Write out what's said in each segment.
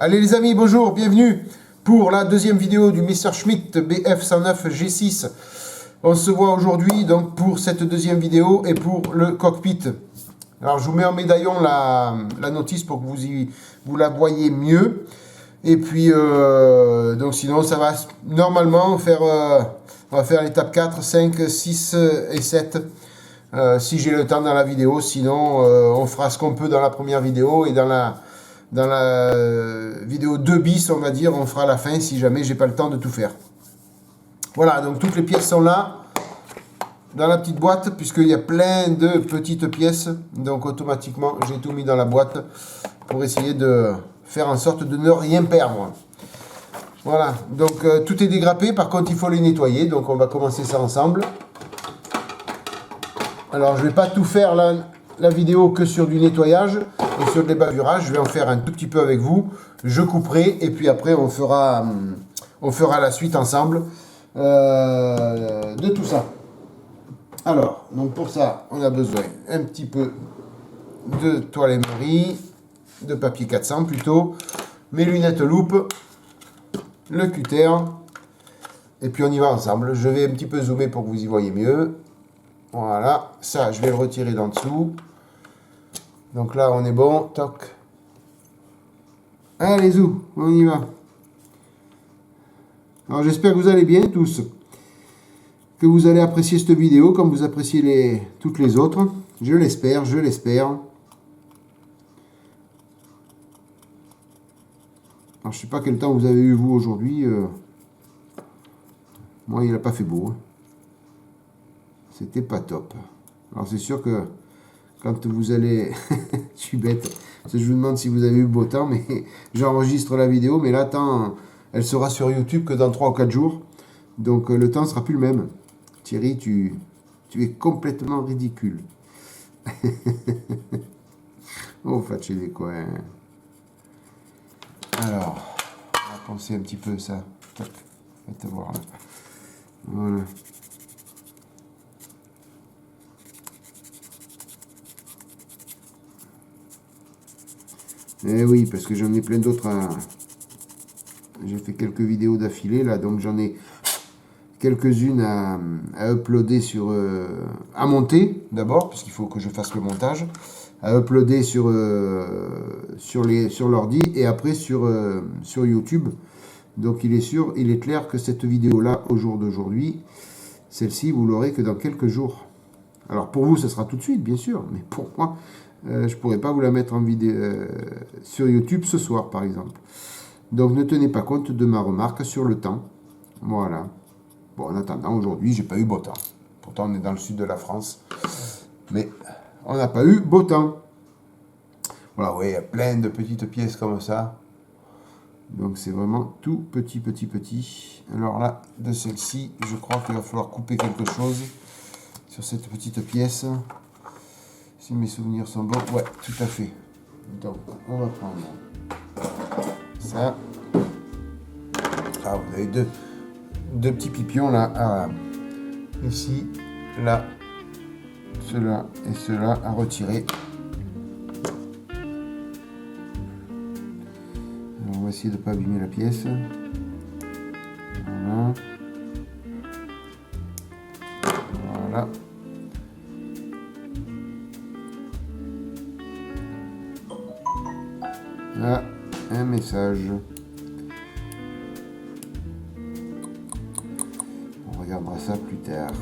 Allez les amis, bonjour, bienvenue pour la deuxième vidéo du Messerschmitt BF109 G6. On se voit aujourd'hui donc pour cette deuxième vidéo et pour le cockpit. Alors je vous mets en médaillon la notice pour que vous la voyez mieux. Et puis donc sinon ça va normalement faire, on va faire l'étape 4, 5, 6 et 7. Si j'ai le temps dans la vidéo, sinon on fera ce qu'on peut dans la première vidéo et dans la vidéo 2 bis, on va dire, on fera la fin si jamais j'ai pas le temps de tout faire. Voilà, donc toutes les pièces sont là, dans la petite boîte, puisqu'il y a plein de petites pièces. Donc automatiquement, j'ai tout mis dans la boîte pour essayer de faire en sorte de ne rien perdre. Voilà, donc tout est dégrappé, par contre il faut les nettoyer, donc on va commencer ça ensemble. Alors je vais pas tout faire la vidéo que sur du nettoyage et sur des bavurages, je vais en faire un tout petit peu avec vous, je couperai et puis après on fera la suite ensemble de tout ça. Alors, donc pour ça, on a besoin un petit peu de toile Emery, de papier 400 plutôt, mes lunettes loupe, le cutter, et puis on y va ensemble. Je vais un petit peu zoomer pour que vous y voyez mieux. Voilà, ça je vais le retirer d'en dessous. Donc là on est bon, toc. Allez zou, on y va. Alors j'espère que vous allez bien tous, que vous allez apprécier cette vidéo comme vous appréciez toutes les autres. Je l'espère, je l'espère. Alors je sais pas quel temps vous avez eu vous aujourd'hui. Moi il n'a pas fait beau. C'était pas top. Alors c'est sûr que quand vous allez... je suis bête. Je vous demande si vous avez eu beau temps, mais j'enregistre la vidéo, mais là, elle sera sur YouTube que dans 3 ou 4 jours. Donc le temps ne sera plus le même. Thierry, tu es complètement ridicule. Oh, fâché des coins. Alors, on va penser un petit peu ça. Tac, faites voir là. Voilà. Eh oui, parce que j'en ai plein d'autres à... J'ai fait quelques vidéos d'affilée, là, donc j'en ai quelques-unes à uploader sur... à monter, d'abord, puisqu'il faut que je fasse le montage. À uploader sur l'ordi et après sur YouTube. Donc il est clair que cette vidéo-là, au jour d'aujourd'hui, celle-ci, vous l'aurez que dans quelques jours. Alors pour vous, ce sera tout de suite, bien sûr, mais pour moi... je ne pourrais pas vous la mettre en vidéo sur YouTube ce soir, par exemple. Donc, ne tenez pas compte de ma remarque sur le temps. Voilà. Bon, en attendant, aujourd'hui, j'ai pas eu beau temps. Pourtant, on est dans le sud de la France. Mais on n'a pas eu beau temps. Voilà, oui, il y a plein de petites pièces comme ça. Donc, c'est vraiment tout petit, petit, petit. Alors là, de celle-ci, je crois qu'il va falloir couper quelque chose sur cette petite pièce. Si mes souvenirs sont bons, ouais, tout à fait. Donc, on va prendre ça. Ah, vous avez deux petits pipions là, ici, là, cela et cela à retirer. Alors, on va essayer de ne pas abîmer la pièce. Voilà. Voilà. Là, un message. On regardera ça plus tard.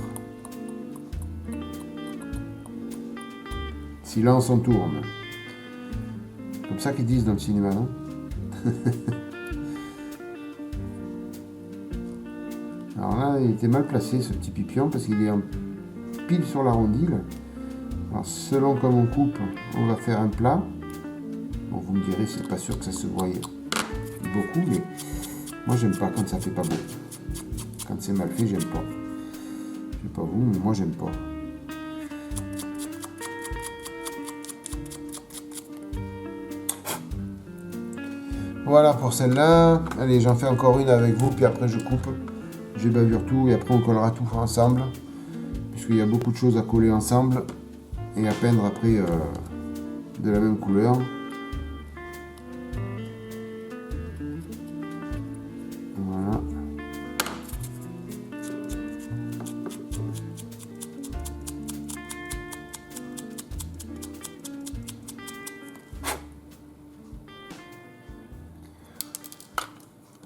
Silence, on tourne. Comme ça qu'ils disent dans le cinéma, non? Alors là, il était mal placé ce petit pipion parce qu'il est en pile sur la rondille. Alors selon comme on coupe, on va faire un plat. Bon, vous me direz, c'est pas sûr que ça se voie beaucoup, mais Moi, j'aime pas quand ça fait pas beau. Quand c'est mal fait, j'aime pas. Je sais pas vous, mais moi, j'aime pas. Voilà pour celle-là. Allez, j'en fais encore une avec vous, puis après je coupe. J'ébavure tout et après on collera tout ensemble. Puisqu'il y a beaucoup de choses à coller ensemble et à peindre après de la même couleur. Voilà.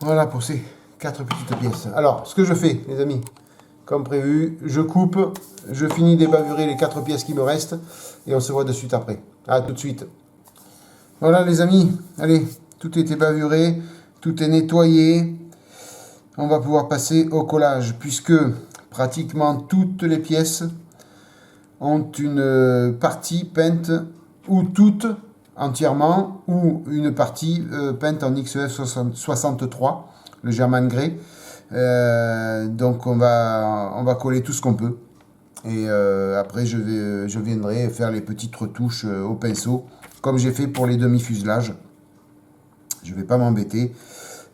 Voilà pour ces 4 petites pièces. Alors, ce que je fais, les amis, comme prévu, je coupe, je finis d'ébavurer les 4 pièces qui me restent et on se voit de suite après. À tout de suite. Voilà les amis, allez, tout est ébavuré, tout est nettoyé. On va pouvoir passer au collage puisque pratiquement toutes les pièces ont une partie peinte ou toutes entièrement ou une partie peinte en XEF 63, le German Grey. Donc on va coller tout ce qu'on peut. Et après je viendrai faire les petites retouches au pinceau, comme j'ai fait pour les demi-fuselages. Je ne vais pas m'embêter.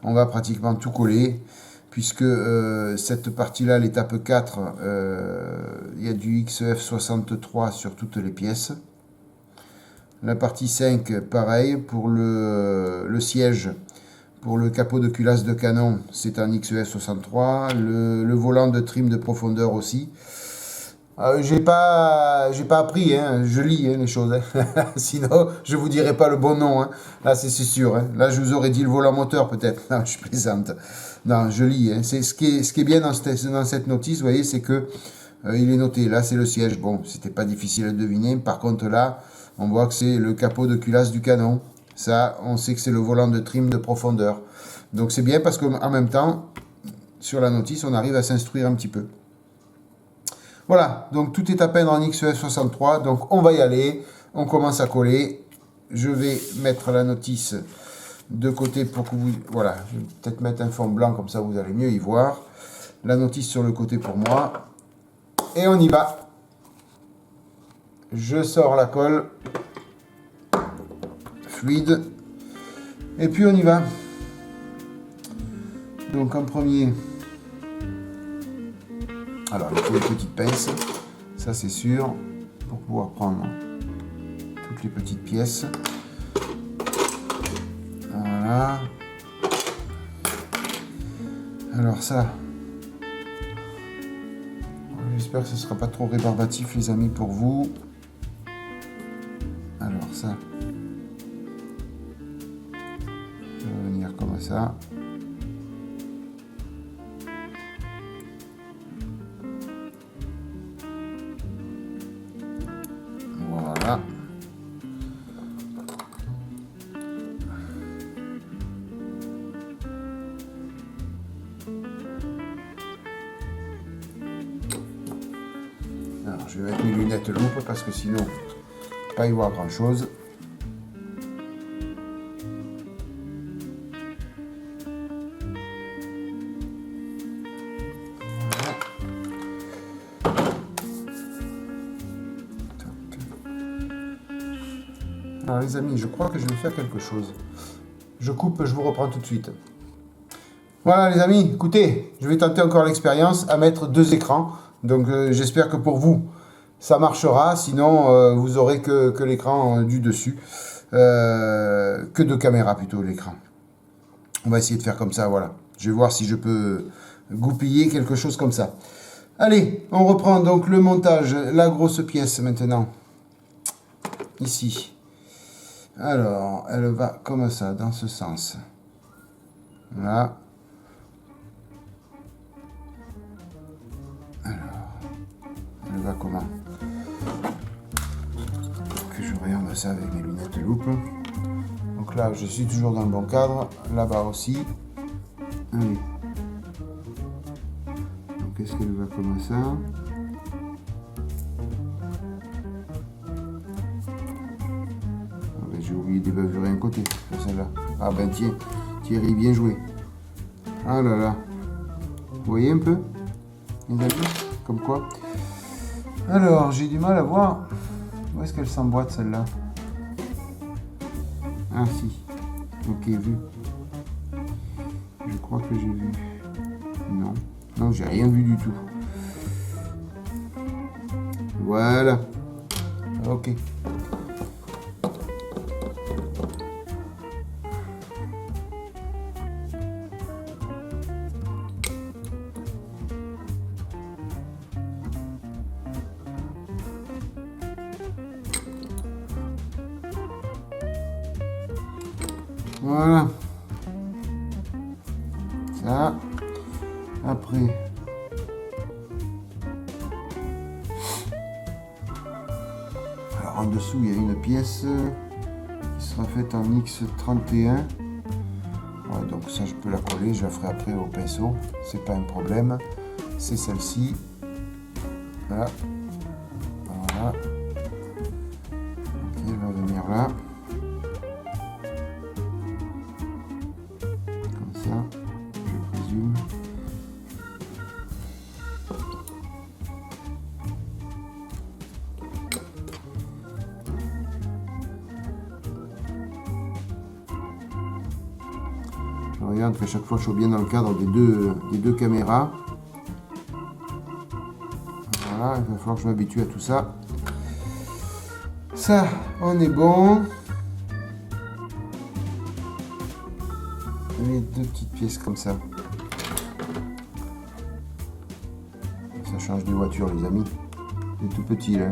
On va pratiquement tout coller, puisque cette partie-là, l'étape 4, il y a du XEF 63 sur toutes les pièces. La partie 5, pareil, pour le siège. Pour le capot de culasse de canon, c'est un XEF 63. Le volant de trim de profondeur aussi. J'ai pas appris, hein. Je lis les choses. Hein. Sinon, je vous dirai pas le bon nom. Hein. Là, c'est sûr. Hein. Là, je vous aurais dit le volant moteur peut-être. Non, je plaisante. Non, je lis. Hein. C'est ce qui est bien dans cette notice, vous voyez, c'est que il est noté. Là, c'est le siège. Bon, c'était pas difficile à deviner. Par contre, là, on voit que c'est le capot de culasse du canon. Ça, on sait que c'est le volant de trim de profondeur. Donc, c'est bien parce qu'en même temps, sur la notice, on arrive à s'instruire un petit peu. Voilà, donc tout est à peindre en XEF 63, donc on va y aller, on commence à coller. Je vais mettre la notice de côté pour que vous... Voilà, je vais peut-être mettre un fond blanc, comme ça vous allez mieux y voir. La notice sur le côté pour moi. Et on y va. Je sors la colle. Fluide. Et puis on y va. Donc en premier... Alors, il faut une petite pince, ça c'est sûr, pour pouvoir prendre toutes les petites pièces. Voilà. Alors ça, j'espère que ce ne sera pas trop rébarbatif les amis pour vous. Alors ça, ça va venir comme ça. Voilà. Alors, je vais mettre mes lunettes loupe parce que sinon, pas y voir grand chose. Alors les amis, je crois que je vais faire quelque chose. Je coupe, je vous reprends tout de suite. Voilà les amis, écoutez, je vais tenter encore l'expérience à mettre 2 écrans. Donc j'espère que pour vous, ça marchera. Sinon, vous aurez que l'écran du dessus. Que 2 caméras plutôt, l'écran. On va essayer de faire comme ça, voilà. Je vais voir si je peux goupiller quelque chose comme ça. Allez, on reprend donc le montage, la grosse pièce maintenant. Ici. Alors, elle va comme ça, dans ce sens. Là. Alors, elle va comment? Que je regarde ça avec mes lunettes loupe. Donc là, je suis toujours dans le bon cadre. Là-bas aussi. Allez. Donc, est-ce qu'elle va comme ça? J'ai oublié d'ébavurer un côté pour celle-là. Ah ben tiens, Thierry, bien joué. Ah là là. Vous voyez un peu, les amis, comme quoi. Alors, j'ai du mal à voir. Où est-ce qu'elle s'emboîte, celle-là? Ah si. Ok, vu. Je crois que j'ai vu. Non. Non, j'ai rien vu du tout. Voilà. Ok. Voilà. Ça. Après. Alors en dessous, il y a une pièce qui sera faite en X31. Ouais, donc ça, je peux la coller. Je la ferai après au pinceau. C'est pas un problème. C'est celle-ci. Voilà. Voilà. Ok, elle va venir là. Comme ça, je présume. Je regarde qu'à chaque fois, je suis bien dans le cadre des deux caméras. Voilà, il va falloir que je m'habitue à tout ça. Ça, on est bon. Et deux petites pièces comme ça. Ça change des voitures, les amis. C'est tout petit, là.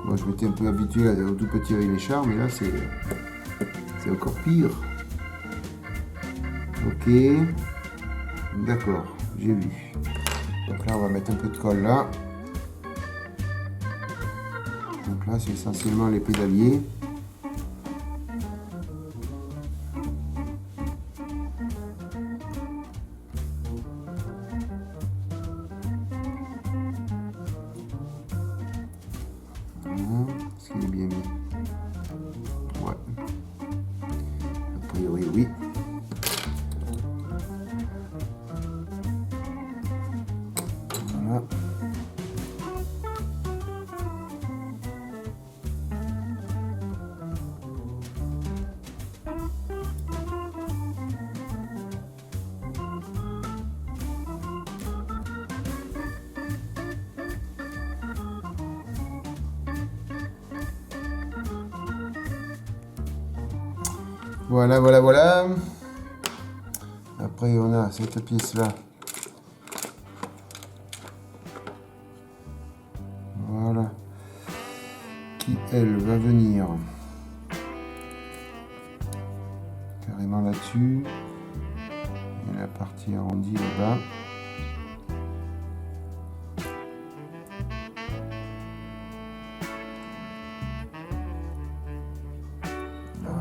Moi, je m'étais un peu habitué au tout petit Richard, mais là, c'est encore pire. Ok. D'accord, j'ai vu. Donc là, on va mettre un peu de colle là. Donc là, c'est essentiellement les pédaliers. Est-ce qu'il est bien mis? Ouais. A priori, oui. Voilà. Voilà, voilà, voilà. Après, on a cette pièce-là. Voilà. Qui, elle, va venir carrément là-dessus. Et la partie arrondie là-bas.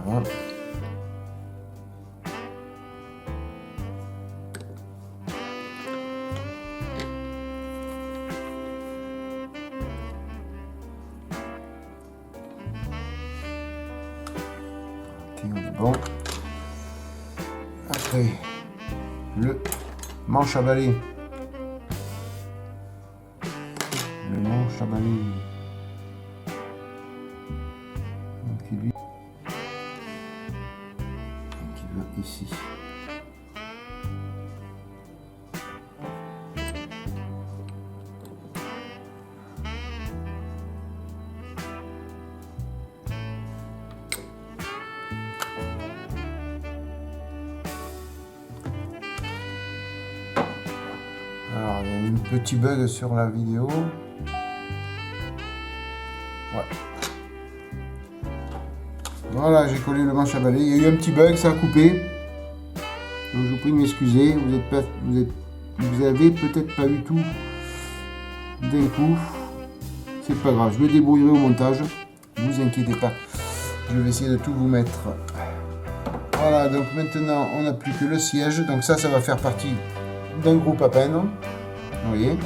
Voilà. On est bon. Après, le manche à balai. Le manche à balai. Donc lui, il va ici. Alors, il y a eu un petit bug sur la vidéo. Ouais. Voilà, j'ai collé le manche à balai. Il y a eu un petit bug, ça a coupé. Donc je vous prie de m'excuser. Vous avez peut-être pas eu tout d'un coup. C'est pas grave, je me débrouillerai au montage. Ne vous inquiétez pas. Je vais essayer de tout vous mettre. Voilà, donc maintenant on n'a plus que le siège. Donc ça va faire partie d'un groupe à peine. Vous voyez.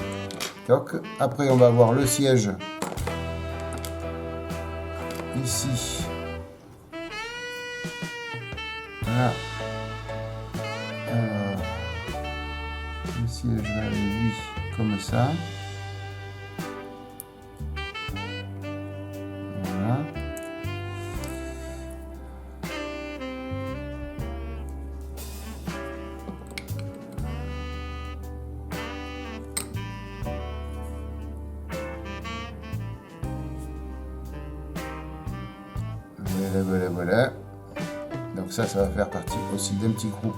Donc, après on va avoir le siège ici. Voilà. Alors, Le siège va aller, lui, comme ça. Voilà. Voilà. Donc ça va faire partie aussi d'un petit groupe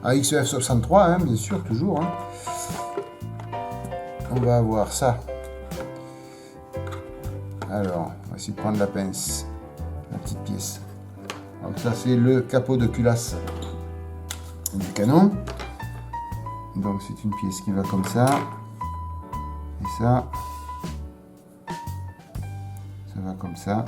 à XEF63, hein, bien sûr, toujours. Hein. On va avoir ça. Alors, on va essayer de prendre la pince, la petite pièce. Donc ça, c'est le capot de culasse du canon. Donc c'est une pièce qui va comme ça. Et ça va comme ça.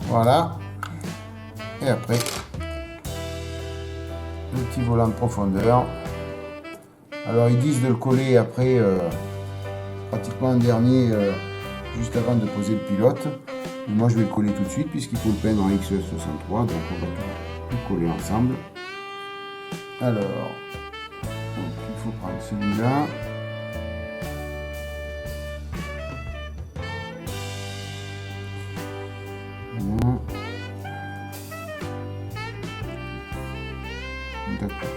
Voilà. Et après, le petit volant de profondeur. Alors ils disent de le coller après pratiquement en dernier, juste avant de poser le pilote. Mais moi je vais le coller tout de suite puisqu'il faut le peindre en XEF63. Donc on va tout coller ensemble. Alors, donc, il faut prendre celui-là. D'accord.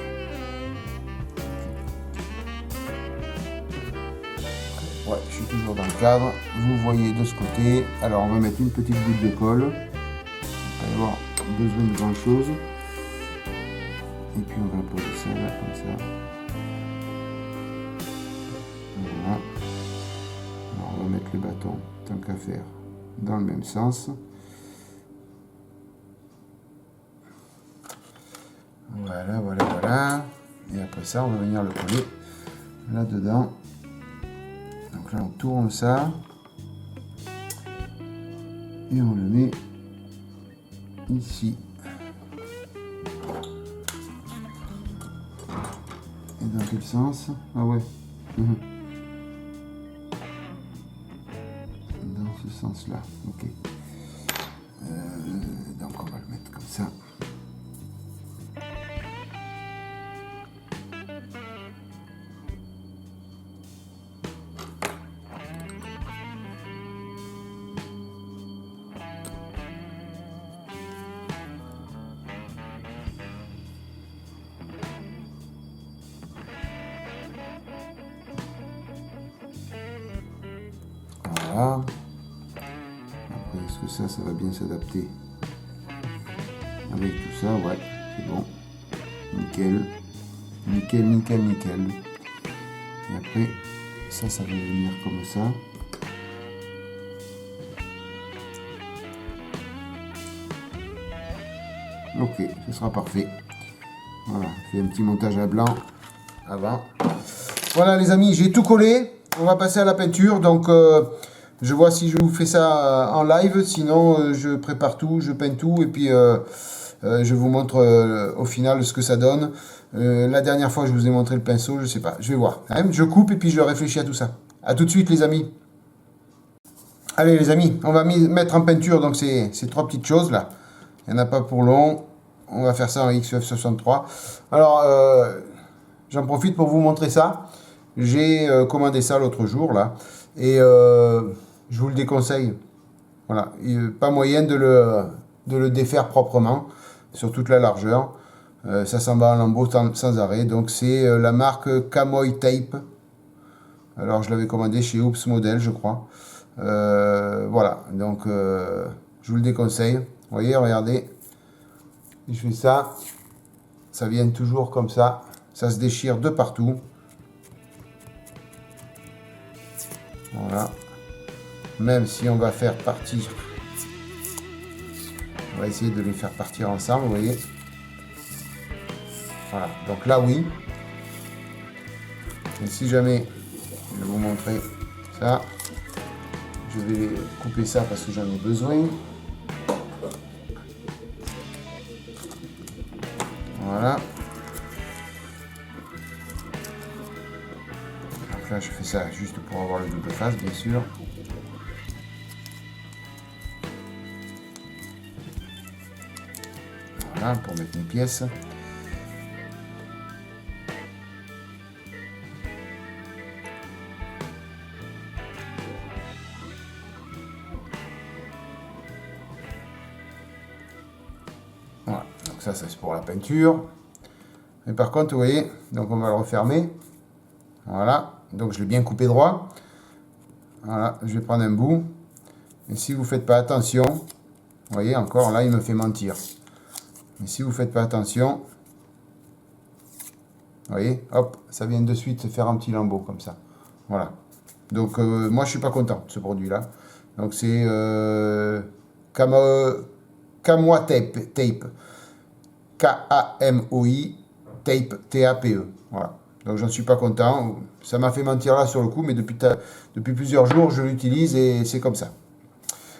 Ouais, je suis toujours dans le cadre. Vous voyez de ce côté. Alors, on va mettre une petite goutte de colle. Il va y avoir besoin de grand chose. Et puis, on va poser ça là, comme ça. Voilà. Alors, on va mettre le bâton, tant qu'à faire, dans le même sens. Voilà. Et après ça, on va venir le coller là-dedans. Donc là, on tourne ça. Et on le met ici. Et dans quel sens? Ah ouais. Dans ce sens-là. Ok. Donc on va le mettre comme ça. Voilà. Après, est-ce que ça va bien s'adapter avec tout ça? Ouais, c'est bon. Nickel. Et après, ça va venir comme ça. Ok, ce sera parfait. Voilà, je fais un petit montage à blanc avant. Voilà les amis, j'ai tout collé. On va passer à la peinture. Donc je vois si je vous fais ça en live. Sinon je prépare tout, je peins tout. Et puis je vous montre au final ce que ça donne. La dernière fois je vous ai montré le pinceau, je sais pas. Je vais voir. Je coupe et puis je réfléchis à tout ça. A tout de suite les amis. Allez les amis, on va mettre en peinture donc ces trois petites choses là. Il n'y en a pas pour long. On va faire ça en XEF63. Alors, j'en profite pour vous montrer ça. J'ai commandé ça l'autre jour, là. Et je vous le déconseille. Voilà. Pas moyen de le défaire proprement sur toute la largeur. Ça s'en va en lambeaux sans arrêt. Donc, c'est la marque Kamoy Tape. Alors, je l'avais commandé chez Oops Model, je crois. Voilà. Donc, je vous le déconseille. Vous voyez, regardez. Je fais ça, ça vient toujours comme ça, ça se déchire de partout. Voilà. Même si on va faire partir, on va essayer de les faire partir ensemble, vous voyez. Voilà, donc là oui. Et si jamais, je vais vous montrer ça, je vais couper ça parce que j'en ai besoin. Voilà. Donc là, je fais ça juste pour avoir le double face, bien sûr. Voilà, pour mettre mes pièces. Voilà, donc ça c'est pour la peinture. Mais par contre, vous voyez, donc on va le refermer. Voilà, donc je l'ai bien coupé droit. Voilà, je vais prendre un bout. Et si vous ne faites pas attention, vous voyez, encore là, il me fait mentir. Mais si vous ne faites pas attention, vous voyez, hop, ça vient de suite se faire un petit lambeau comme ça. Voilà. Donc, moi, je suis pas content de ce produit-là. Donc, c'est Kamoi Tape. K-A-M-O-I Tape, T-A-P-E. Voilà. Donc, j'en suis pas content. Ça m'a fait mentir là sur le coup, mais depuis plusieurs jours, je l'utilise et c'est comme ça.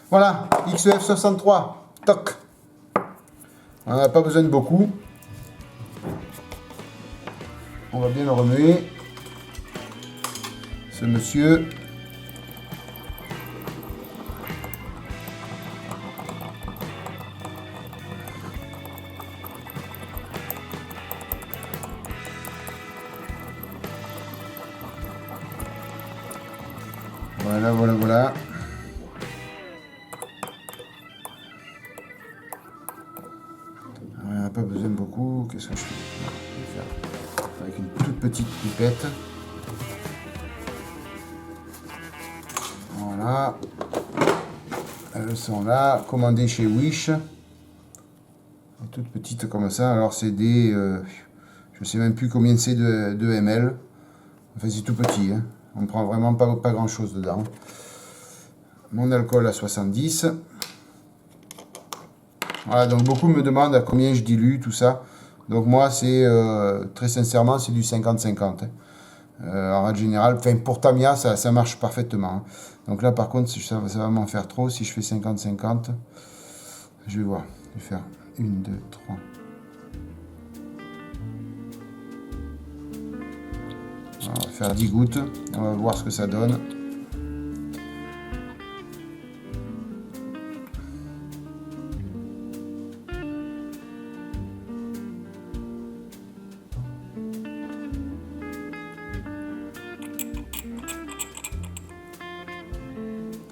Voilà, XEF63. Toc. On n'a pas besoin de beaucoup. On va bien le remuer. Ce monsieur. Voilà, voilà, voilà. On n'a pas besoin de beaucoup. Qu'est-ce que je fais? Je vais faire avec une toute petite pipette. Voilà. Elles sont là, commandées chez Wish. Toutes petites comme ça. Alors c'est des... je sais même plus combien c'est de ml. Enfin c'est tout petit. Hein. On ne prend vraiment pas grand chose dedans. Mon alcool à 70. Voilà, donc beaucoup me demandent à combien je dilue tout ça. Donc moi c'est très sincèrement c'est du 50-50. Hein. En règle générale, enfin pour Tamiya ça marche parfaitement. Hein. Donc là par contre ça va m'en faire trop. Si je fais 50-50, je vais voir. Je vais faire 1, 2, 3. On va faire 10 gouttes. On va voir ce que ça donne.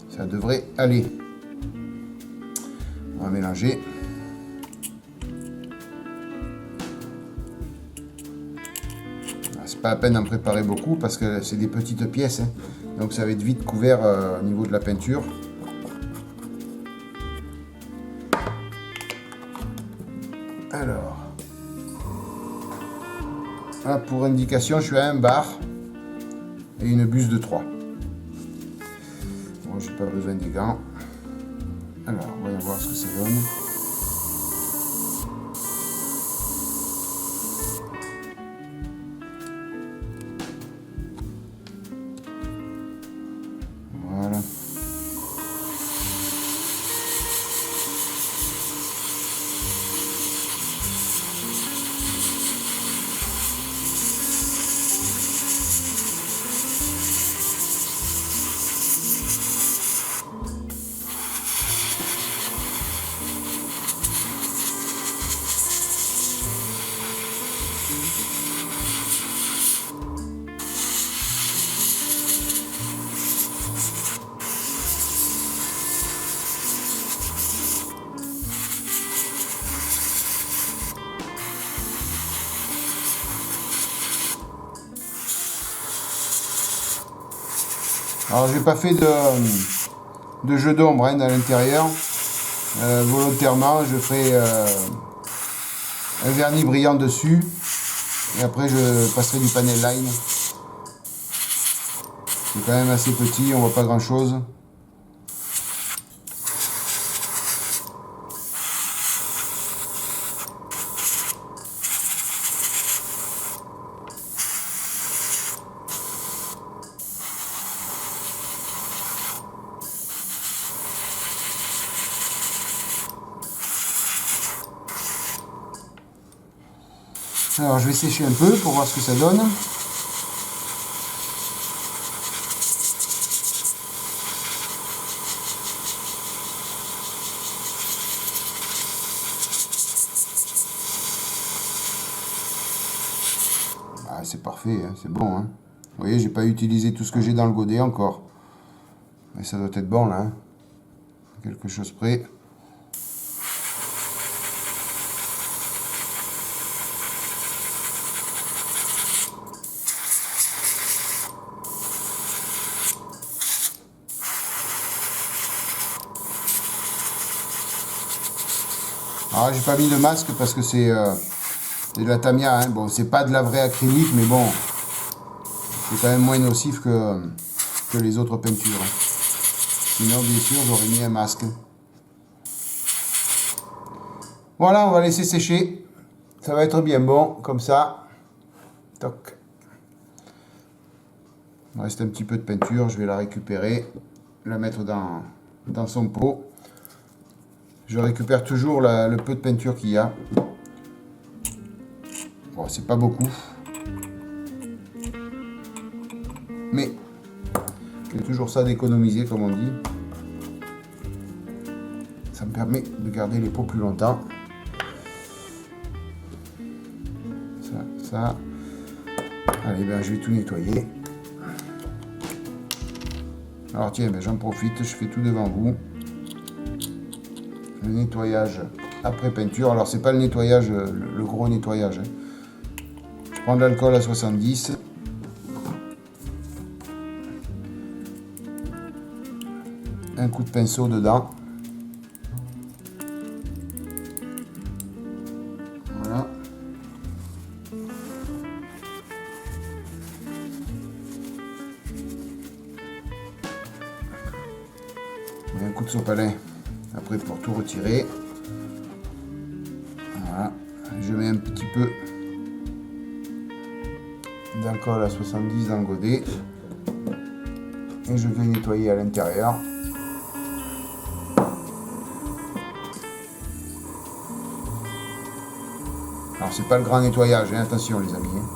Ça devrait aller. On va mélanger. C'est pas la peine d'en préparer beaucoup parce que c'est des petites pièces. Hein. Donc ça va être vite couvert au niveau de la peinture. Alors. Là, pour indication, je suis à 1 bar et une buse de 3. Bon, j'ai pas besoin des gants. Alors, voyons voir ce que ça donne. Voilà. Alors j'ai pas fait de jeu d'ombre hein, à l'intérieur. Volontairement, je ferai un vernis brillant dessus. Et après je passerai du panel line. C'est quand même assez petit, on voit pas grand chose. Alors je vais sécher un peu pour voir ce que ça donne. Ah, c'est parfait, hein, c'est bon. Hein. Vous voyez, j'ai pas utilisé tout ce que j'ai dans le godet encore. Mais ça doit être bon là. Hein. Quelque chose près. Alors j'ai pas mis de masque parce que c'est de la Tamiya. Hein. Bon, c'est pas de la vraie acrylique, mais bon, c'est quand même moins nocif que les autres peintures. Hein. Sinon, bien sûr, j'aurais mis un masque. Voilà, on va laisser sécher. Ça va être bien bon, comme ça. Toc. Il me reste un petit peu de peinture, je vais la récupérer, la mettre dans son pot. Je récupère toujours le peu de peinture qu'il y a. Bon, c'est pas beaucoup. Mais, c'est toujours ça d'économiser, comme on dit. Ça me permet de garder les pots plus longtemps. Ça. Allez, ben, je vais tout nettoyer. Alors tiens, ben, j'en profite, je fais tout devant vous. Le nettoyage après peinture. Alors c'est pas le nettoyage, le gros nettoyage. Hein. Je prends de l'alcool à 70. Un coup de pinceau dedans. Voilà. Et un coup de sopalin. Après pour tout retirer. Voilà. Je mets un petit peu d'alcool à 70 dans le godet. Et je viens nettoyer à l'intérieur. Alors c'est pas le grand nettoyage, hein, attention les amis. Hein.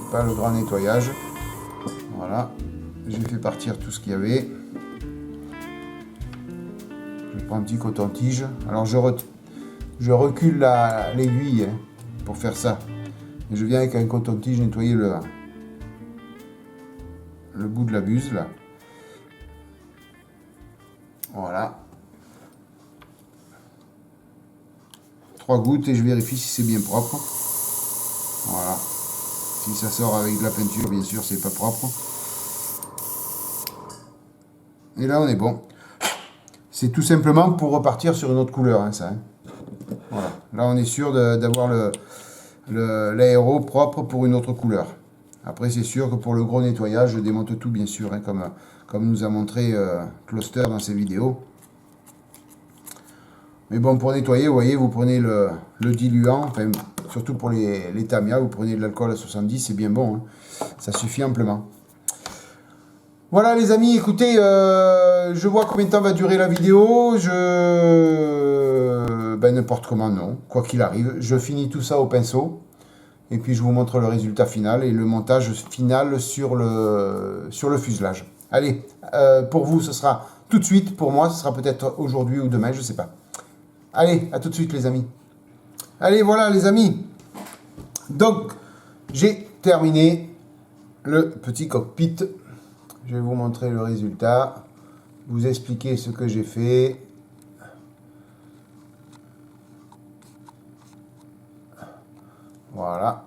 C'est pas le grand nettoyage. Voilà. J'ai fait partir tout ce qu'il y avait. Je prends un petit coton-tige. Alors je recule l'aiguille hein, pour faire ça. Et je viens avec un coton-tige nettoyer le bout de la buse là. Voilà. 3 gouttes et je vérifie si c'est bien propre. Voilà. Si ça sort avec de la peinture, bien sûr, c'est pas propre. Et là, on est bon. C'est tout simplement pour repartir sur une autre couleur, hein, ça. Hein. Voilà. Là, on est sûr d'avoir l'aéro propre pour une autre couleur. Après, c'est sûr que pour le gros nettoyage, je démonte tout, bien sûr, hein, comme nous a montré Kloster dans ses vidéos. Mais bon, pour nettoyer, vous voyez, vous prenez le diluant, enfin, surtout pour les Tamiya, vous prenez de l'alcool à 70, c'est bien bon, hein. Ça suffit amplement. Voilà les amis, écoutez, je vois combien de temps va durer la vidéo, ben n'importe comment, non, quoi qu'il arrive, je finis tout ça au pinceau, et puis je vous montre le résultat final et le montage final sur le fuselage. Allez, pour vous, ce sera tout de suite, pour moi, ce sera peut-être aujourd'hui ou demain, je ne sais pas. Allez, à tout de suite les amis. Allez, voilà les amis. Donc, j'ai terminé le petit cockpit. Je vais vous montrer le résultat. Vous expliquer ce que j'ai fait. Voilà.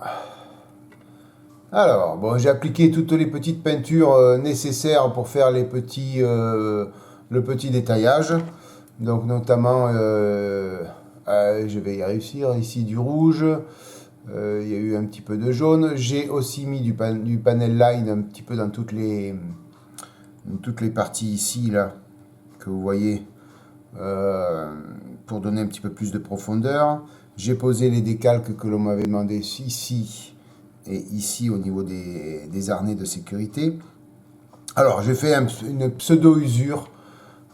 Alors, bon, j'ai appliqué toutes les petites peintures nécessaires pour faire le petit détaillage. Donc notamment, je vais y réussir, ici du rouge, il y a eu un petit peu de jaune. J'ai aussi mis du panel line un petit peu dans toutes les parties ici, là, que vous voyez, pour donner un petit peu plus de profondeur. J'ai posé les décalques que l'on m'avait demandé ici et ici au niveau des harnais de sécurité. Alors j'ai fait une pseudo-usure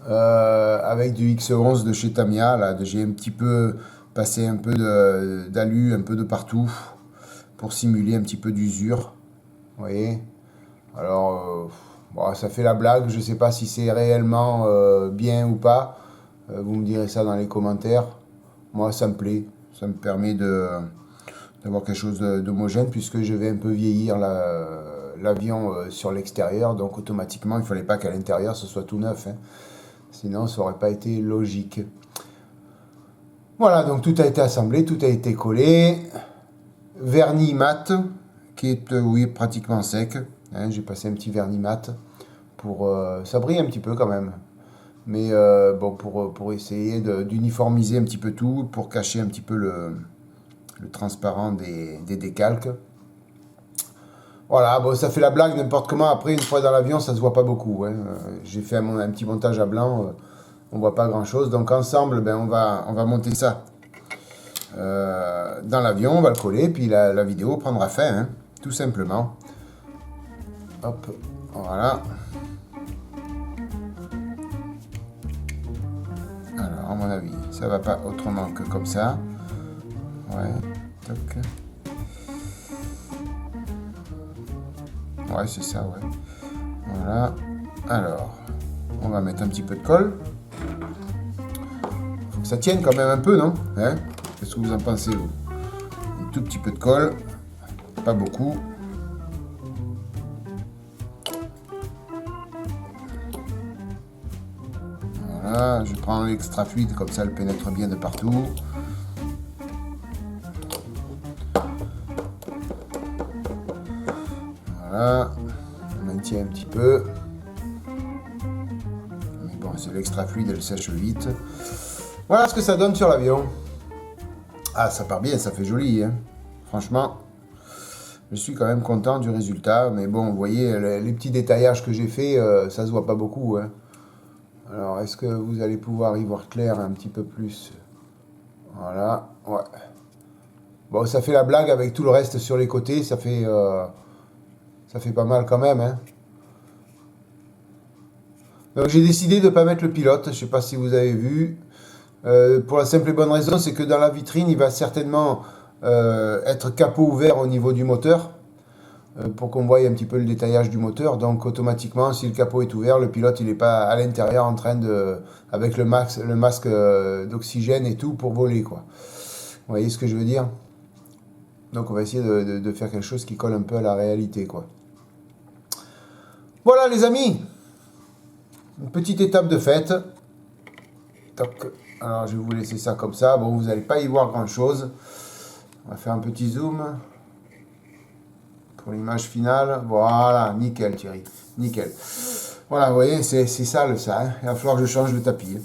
avec du X11 de chez Tamiya. Là, j'ai un petit peu passer un peu d'alu, un peu de partout, pour simuler un petit peu d'usure. Vous voyez? Alors, bon, ça fait la blague, je ne sais pas si c'est réellement bien ou pas. Vous me direz ça dans les commentaires. Moi, ça me plaît. Ça me permet d'avoir quelque chose d'homogène, puisque je vais un peu vieillir l'avion sur l'extérieur. Donc, automatiquement, il ne fallait pas qu'à l'intérieur, ce soit tout neuf, hein. Sinon, ça n'aurait pas été logique. Voilà, donc tout a été assemblé, tout a été collé. Vernis mat, qui est, oui, pratiquement sec. Hein, j'ai passé un petit vernis mat pour... ça brille un petit peu quand même. Mais bon, pour essayer d'uniformiser un petit peu tout, pour cacher un petit peu le transparent des décalques. Voilà, bon, ça fait la blague n'importe comment. Après, une fois dans l'avion, ça se voit pas beaucoup, hein. J'ai fait un petit montage à blanc, on voit pas grand chose. Donc ensemble, ben, on va monter ça dans l'avion, on va le coller, puis la vidéo prendra fin, hein, tout simplement. Hop, voilà. Alors, à mon avis, ça va pas autrement que comme ça. Ouais, toc. Ouais, c'est ça, ouais. Voilà. Alors, on va mettre un petit peu de colle. Faut que ça tienne quand même un peu, non? Hein? Qu'est-ce que vous en pensez, vous? Un tout petit peu de colle. Pas beaucoup. Voilà, je prends l'extra fluide, comme ça, elle pénètre bien de partout. Voilà, on maintient un petit peu. Mais bon, c'est l'extra fluide, elle sèche vite. Voilà ce que ça donne sur l'avion. Ah, ça part bien, ça fait joli, hein. Franchement, je suis quand même content du résultat. Mais bon, vous voyez, les petits détaillages que j'ai fait, ça se voit pas beaucoup, hein. Alors, est-ce que vous allez pouvoir y voir clair un petit peu plus? Voilà, ouais. Bon, ça fait la blague avec tout le reste sur les côtés, ça fait pas mal quand même, hein. Donc j'ai décidé de ne pas mettre le pilote, je ne sais pas si vous avez vu. Pour la simple et bonne raison, c'est que dans la vitrine, il va certainement être capot ouvert au niveau du moteur, pour qu'on voie un petit peu le détaillage du moteur. Donc automatiquement, si le capot est ouvert, le pilote il n'est pas à l'intérieur en train avec le masque d'oxygène et tout pour voler, quoi. Vous voyez ce que je veux dire? Donc on va essayer de faire quelque chose qui colle un peu à la réalité, quoi. Voilà les amis, une petite étape de fête. Toc. Alors je vais vous laisser ça comme ça. Bon, vous n'allez pas y voir grand chose. On va faire un petit zoom pour l'image finale. Voilà, nickel Thierry, nickel. Voilà, vous voyez, c'est sale ça, hein. Il va falloir que je change le tapis.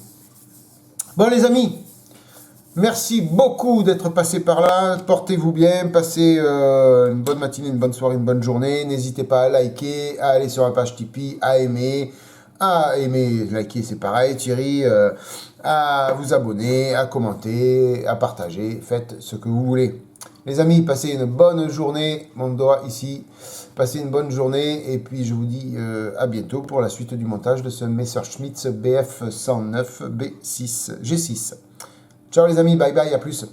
Bon les amis, merci beaucoup d'être passé par là. Portez-vous bien, passez une bonne matinée, une bonne soirée, une bonne journée. N'hésitez pas à liker, à aller sur la page Tipeee, à aimer, liker c'est pareil Thierry, à vous abonner, à commenter, à partager. Faites ce que vous voulez. Les amis, passez une bonne journée. Mon doigt ici. Passez une bonne journée. Et puis je vous dis à bientôt pour la suite du montage de ce Messerschmitt BF109 B6 G6. Ciao les amis, bye bye, à plus.